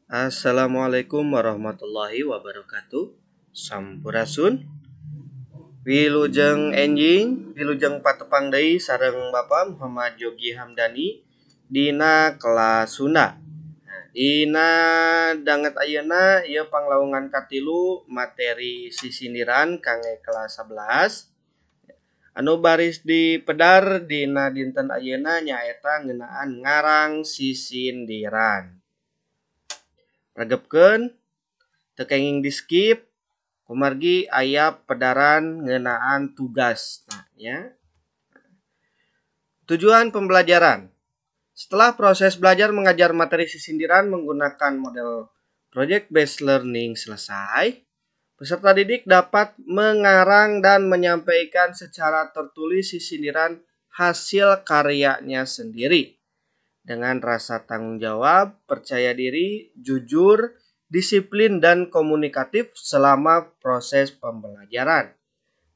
Assalamualaikum warahmatullahi wabarakatuh. Sampurasun. Wilujeng enjing, wilujeng patepang deui sareng Bapak Muhammad Yogi Hamdani dina kelas Sunda. Dina danget ayeuna ieu panglaungan katilu materi sisindiran kangge kelas 11. Anu baris di pedar dina dinten ayeuna nyaeta ngeunaan ngarang sisindiran. Regepkeun teu kenging di skip kumargi aya pedaran ngeunaan tugas. Ya. Tujuan pembelajaran. Setelah proses belajar mengajar materi sisindiran menggunakan model project based learning selesai, peserta didik dapat mengarang dan menyampaikan secara tertulis sisindiran hasil karyanya sendiri dengan rasa tanggung jawab, percaya diri, jujur, disiplin, dan komunikatif selama proses pembelajaran.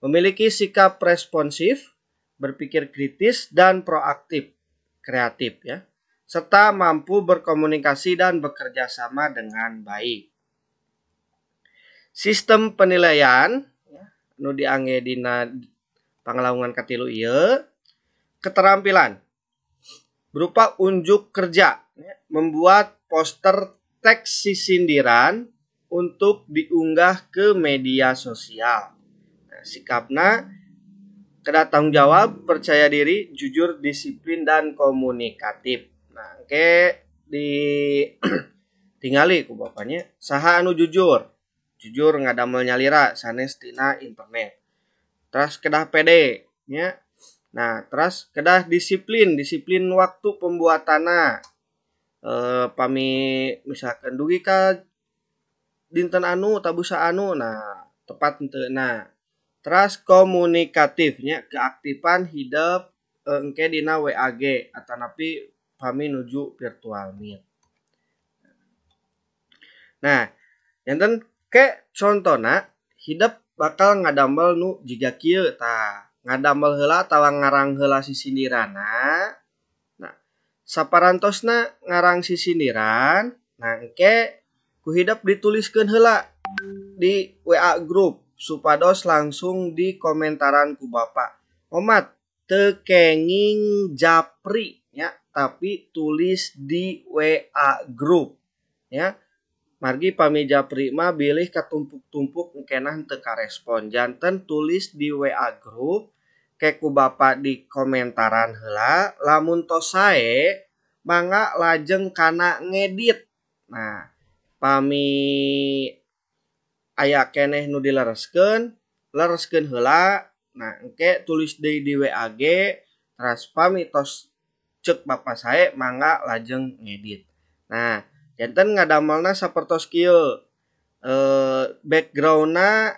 Memiliki sikap responsif, berpikir kritis, dan proaktif, kreatif ya, serta mampu berkomunikasi dan bekerja sama dengan baik. Sistem penilaian nu diangge dina panglaungan katilu ieu, keterampilan berupa unjuk kerja, membuat poster teks sisindiran untuk diunggah ke media sosial. Sikapna kedah tanggung jawab, percaya diri, jujur, disiplin, dan komunikatif. Nah, di tingali ku bapaknya saha anu jujur ngadamel nyalira sanes tina internet. Terus kedah pede nya. Nah, terus kedah disiplin waktu pembuatanna. Pami misalkan dugi ka dinten anu tabusa anu, nah tepat henteu. Nah, terus komunikatifnya keaktifan hidup engke dina WAG atanapi pami nuju virtual meet. Nah, enten ke contona hidup bakal ngadamel nu jiga kieu tah. Ngadamel heula atawa ngarang heula sisindiranna. Nah, saparantosna ngarang sisindiran, nah engke ku hidup dituliskeun heula di WA grup supados langsung dikomentaran ku Bapak. Omat teu kenging japri ya, tapi tulis di WA grup ya. Margi pami japri mah bilih katumpuk-tumpuk engkenah teu karespon. Janten tulis di WA grup ke ku Bapak di komentaran heula, lamun tos sae mangga lajeng kana ngedit. Nah, pami aya keneh nu dilereskeun heula. Nah, engke tulis deui di WAG, terus pami tos ceuk Bapak sae mangga lajeng ngedit. Nah, janten ngadamelna sapertos kieu. Backgroundna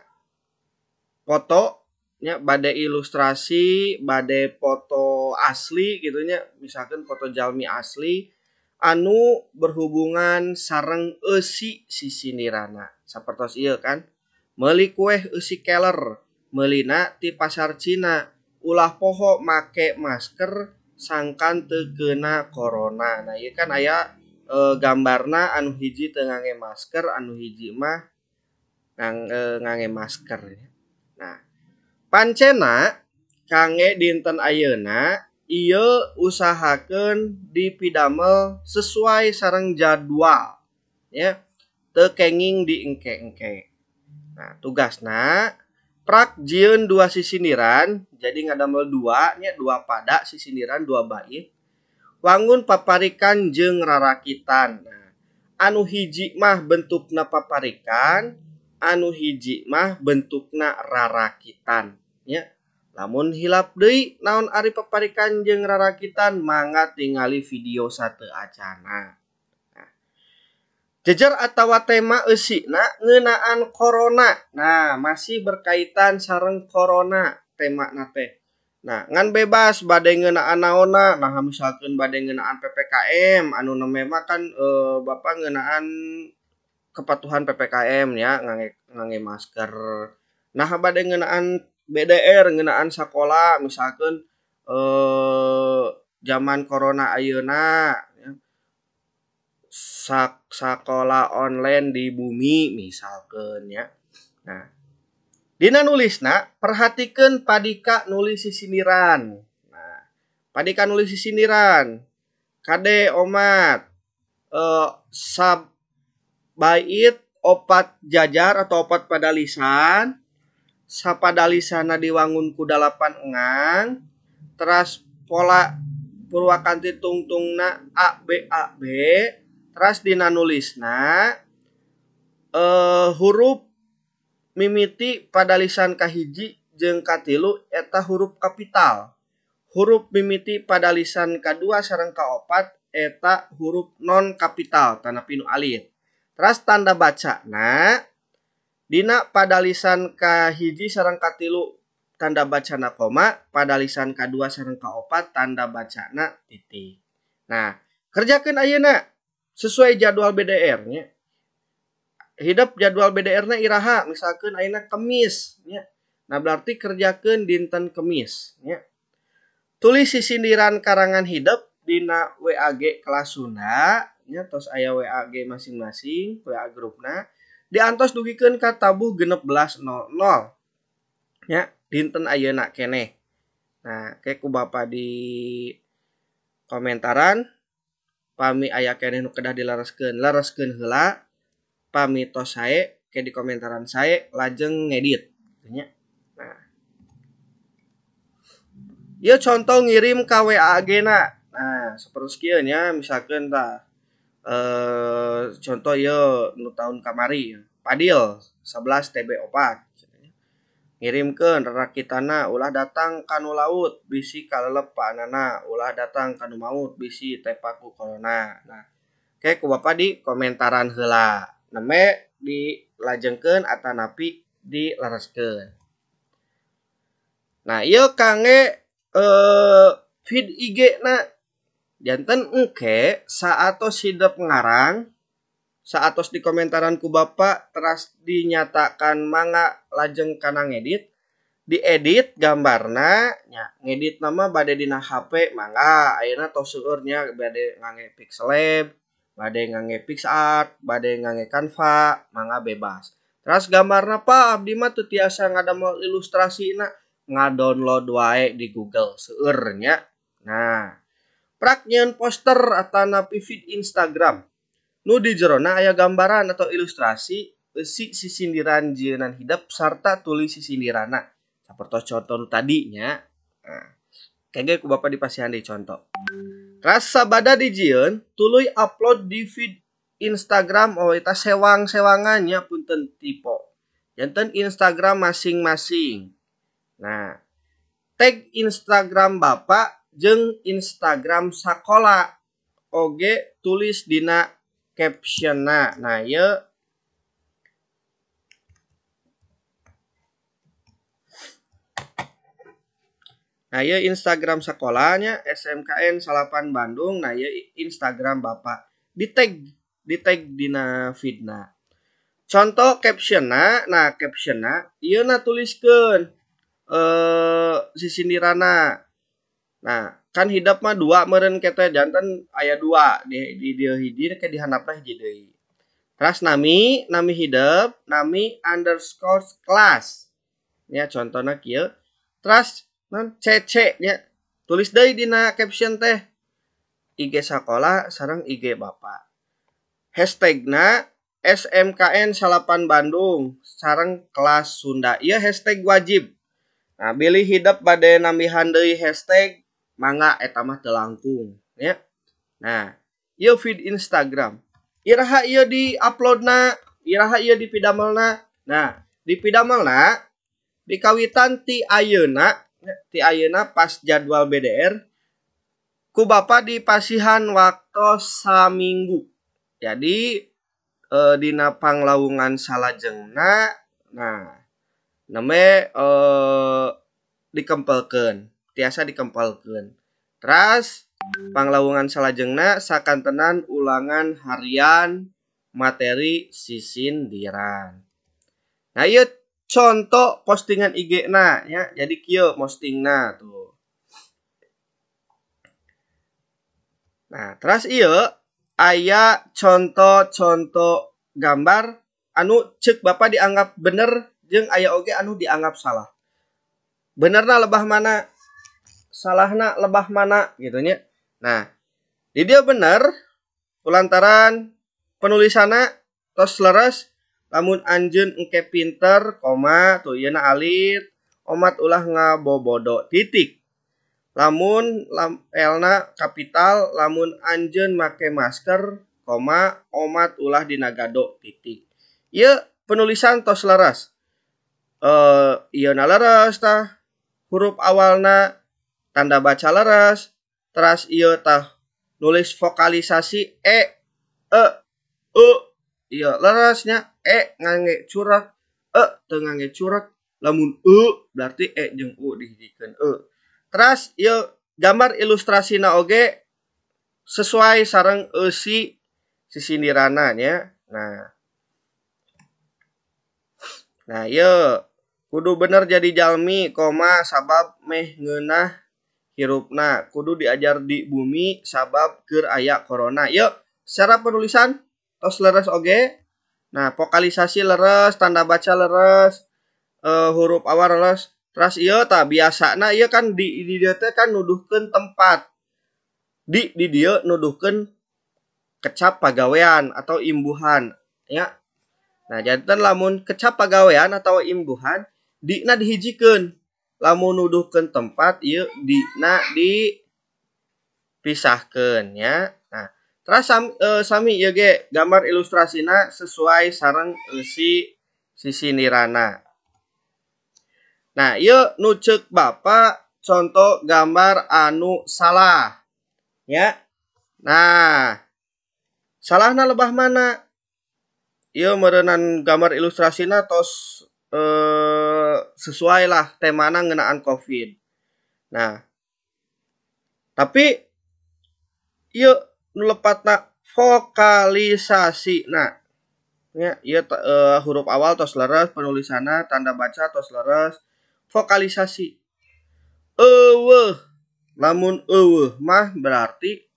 foto nya bade ilustrasi, bade foto asli gitu nya, misalkan foto jalmi asli anu berhubungan sareng eusi sisindirana. Sapertos ieu kan. Meuli kueh eusi keler, meulina ti pasar Cina, ulah poho make masker sangkan teu keuna corona. Nah, ieu kan aya gambarna anu hiji teu ngangge masker, anu hiji mah ngangge masker. Nah, pancena kangge dinten ayeuna ieu usahakeun dipidamel sesuai sareng jadwal ya, teu kenging diengke-engke. Nah, tugasna prak jieun 2 sisindiran, jadi ngadamel 2 nya, 2 pada sisindiran 2 bait. Wangun paparikan jeung rarakitan. Nah, anu hiji mah bentukna paparikan, anu hiji mah bentukna rarakitan nya. Lamun hilap deui naon ari paparikan jeung rarakitan mangga tingali video sateu acana. Nah, jejer atawa tema eusina ngeunaan corona. Nah, masih berkaitan sareng corona temana teh. Nah, ngan bebas bade ngeunaan naonna. Nah, misalkeun bade ngeunaan PPKM anu mah kan Bapak ngeunaan kepatuhan PPKM ya, ngangge masker. Nah, bade ngeunaan BDR, ngeunaan sakola misalkeun zaman corona ayeuna ya. sekolah online di bumi misalkan ya. Nah, dina nulisna perhatikeun padika nulis sisindiran. Nah, padika nulis sisindiran. Kade omat sab bait opat jajar atau opat padalisan. Sapadalisana diwangun ku 8 engang. Teras pola purwakanti tungtungna A B. Teras dina nulisna huruf mimiti padalisan kahiji jeung katilu eta huruf kapital. Huruf mimiti padalisan kadua sareng kaopat eta huruf non kapital tanda pinu alit. Teras tanda bacana dina padalisan kahiji sareng katilu tanda bacana koma, padalisan kadua sareng kaopat tanda bacana titik. Nah, kerjakeun ayeuna sesuai jadwal BDR nya. Hidup jadwal BDR-na iraha misalkan ayeuna Kemis nya. Nah, berarti kerjakeun dinten Kemis nya. Tulis sisindiran karangan hidup dina WAG kelas Sunda nya, tos aya WAG masing-masing, WA grupna. Diantos dugikeun ka tabuh 16.00 nya dinten ayeuna keneh. Nah, ke ku Bapa di komentaran pami aya keneh nu kedah dilereskeun heula. Pami tos sae ke di komentaran sae lajeng ngedit nya. Nah, ieu contoh ngirim ka WA-na. Nah, saperus kieu nya misalkeun tah contoh ieu nu tahun kamari Padil 11 TB4 ngirimkeun rarakitana ulah datang kanu laut bisi kalelep paanana ulah datang kanu maut bisi tepaku corona. Nah, oke ku Bapa di komentaran heula neme dilajengkeun atanapi dilereskeun. Nah, ieu kangge feed IG na janten engke saatos hidup ngarang saatos di komentaran ku Bapa teras dinyatakan mangga lajeng kana ngedit diedit gambarna nya ngedit nama bade dina HP mangga ayeuna tos seueur nya bade ngangge Pixelab bade ngangge PixArt bade ngangge Canva mangga bebas. Teras gambarna Pak abdi mah teu tiasa ngadamel ilustrasina ngadownload wae di Google seueur nya. Nah, prak nyieun poster atanapi feed Instagram nu di jerona aya gambaran atau ilustrasi sisindiran jieunnan hidup sarta tulis sisindirana sapertos contoh nu tadi nya. Nah, kege ku Bapa dipasihan deui contoh. Ras sabada dijieun tuluy upload di feed Instagram eta sewang-sewangan nya punten tipe. Janten Instagram masing-masing. Nah, tag Instagram Bapa jeung Instagram sakola oge tulis dina caption-na. Nah, ieu Instagram sekolahnya SMKN 8 Bandung. Nah, ieu Instagram Bapa. Di tag dina feed-na. Contoh caption-na, nah caption-na ieu na tuliskeun sisindirana. Nah, kan hidup mah 2 meureun kete janten aya 2 di dieu hiji ke di handapna hiji deui. Teras nami hidup, nami _class. Ya contohna kieu. Teras CC nya. Tulis deui dina caption teh IG sakola sareng IG Bapa. Hashtagna SMKN 8 Bandung sareng kelas Sunda. Ieu hashtag wajib. Nah, bilih hidup bade nambihan deui hashtag mangga eta mah teu langkung ya. Nah, ieu feed Instagram. Iraha ieu di-uploadna, iraha ieu dipidamelna. Nah, dipidamelna dikawitan ti ayeuna pas jadwal BDR ku Bapa dipasihan waktu saminggu. Jadi dina panglawungan salajengna nah neme dikempelkeun, tiasa dikempelkeun. Teras panglawungan salajengna sakantenan ulangan harian materi sisindiran. Nah, ieu contoh postingan IG-na ya. Jadi kieu postingna tuh. Nah, teras ieu aya contoh-contoh gambar anu cek Bapak dianggap bener jeung aya oge anu dianggap salah. Benerna lebah mana? Salahna lebah mana gitu nya. Nah, di dia bener kulantaran penulisanna tos leres lamun anjeun engke pinter, koma tuh yeuna alit, omat ulah ngabobodo titik. Lamun elna kapital, lamun anjeun make masker, koma omat ulah dinagado titik. Ieu penulisan tos leres. Ieuna leres tah huruf awalna tanda baca leres, teras ieu tah nulis vokalisasi e ieu leresnya ngangge curak teu ngangge curak, lamun berarti jeung u dihijikeun Teras ieu gambar ilustrasina oge sesuai sareng eusi sisindirana nya. Nah ieu kudu bener jadi jalmi, koma sabab meh ngeunah hirupna, kudu diajar di bumi sabab keur aya corona. Yuk, secara penulisan tos leres oge. Nah, vokalisasi leres, tanda baca leres, huruf awal leres. Terus ieu tah biasana ieu kan di dieu teh kan nuduhkeun tempat. Di dieu nuduhkeun kecap pagawean atau imbuhan, ya. Nah, janten lamun kecap pagawean atau imbuhan dina dihijikeun. Lamun nuduhkeun tempat ieu dina dipisahkeun ya. Nah, terus sami ieu ge gambar ilustrasina sesuai sareng eusi sisindirana. Nah, ieu nu ceuk Bapak contoh gambar anu salah. Ya. Nah, salahna lebah mana? Ieu meureunnan gambar ilustrasina tos sesuai lah temana ngeunaan COVID. Nah, tapi ieu nu lepatna vokalisasi. Nah, nya ieu huruf awal tos leres, penulisanna tanda baca tos leres, vokalisasi. Eueuh. Lamun eueuh mah berarti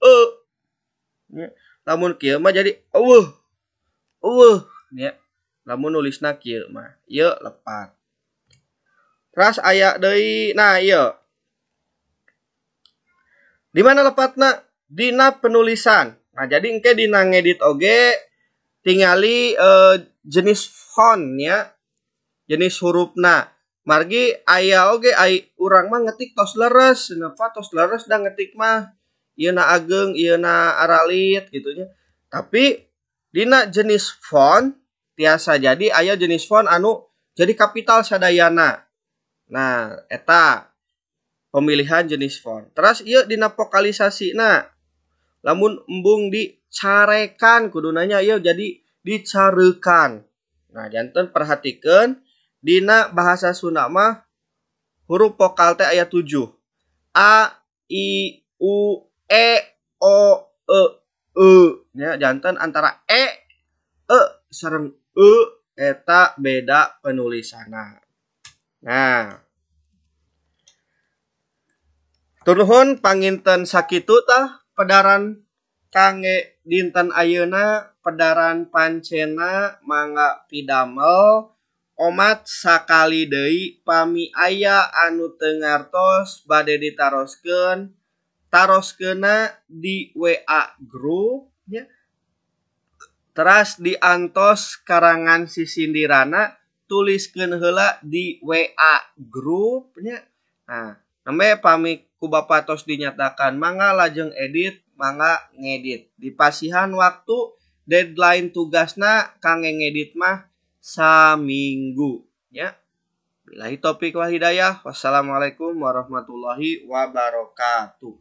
nya. Lamun kieu mah jadi eueuh. Eueuh nya. Lamun nulisna kieu mah ieu lepat. Terus aya deui, nah ieu. Di mana lepatna? Dina penulisan. Nah, jadi engke dina ngedit oge tingali jenis font ya. Jenis hurufna. Margi aya oge urang mah ngetik tos leres, nepa tos leres da ngetik mah ieuna ageng, ieuna aralit gitu nya. Tapi dina jenis font tiasa jadi aya jenis font anu jadi kapital sadayana. Nah, eta pemilihan jenis font. Terus ieu dina vokalisasi. Nah, lamun embung dicarekan kudunanya ieu jadi dicareukan. Nah, janten perhatikeun dina bahasa Sunda mah huruf vokal teh aya 7. A, I, U, E, O, E. Ya, janten antara sareng eta beda penulisanna. Nah, turnuhun panginten sakitu tah pedaran kangge dinten ayeuna, pedaran pancena mangga pidamel omat sakali deui pami aya anu teu ngartos bade ditaroskeun, taroskeunna di WA grup nya. Teras diantos karangan sisindirana tuliskeun heula di WA grup nya. Nah, nembe pami ku Bapak tos dinyatakan mangga lajeng edit, mangga ngedit. Dipasihan waktu deadline tugasna kangge ngedit mah saminggu ya. Billahi taufik wal hidayah. Wassalamualaikum warahmatullahi wabarakatuh.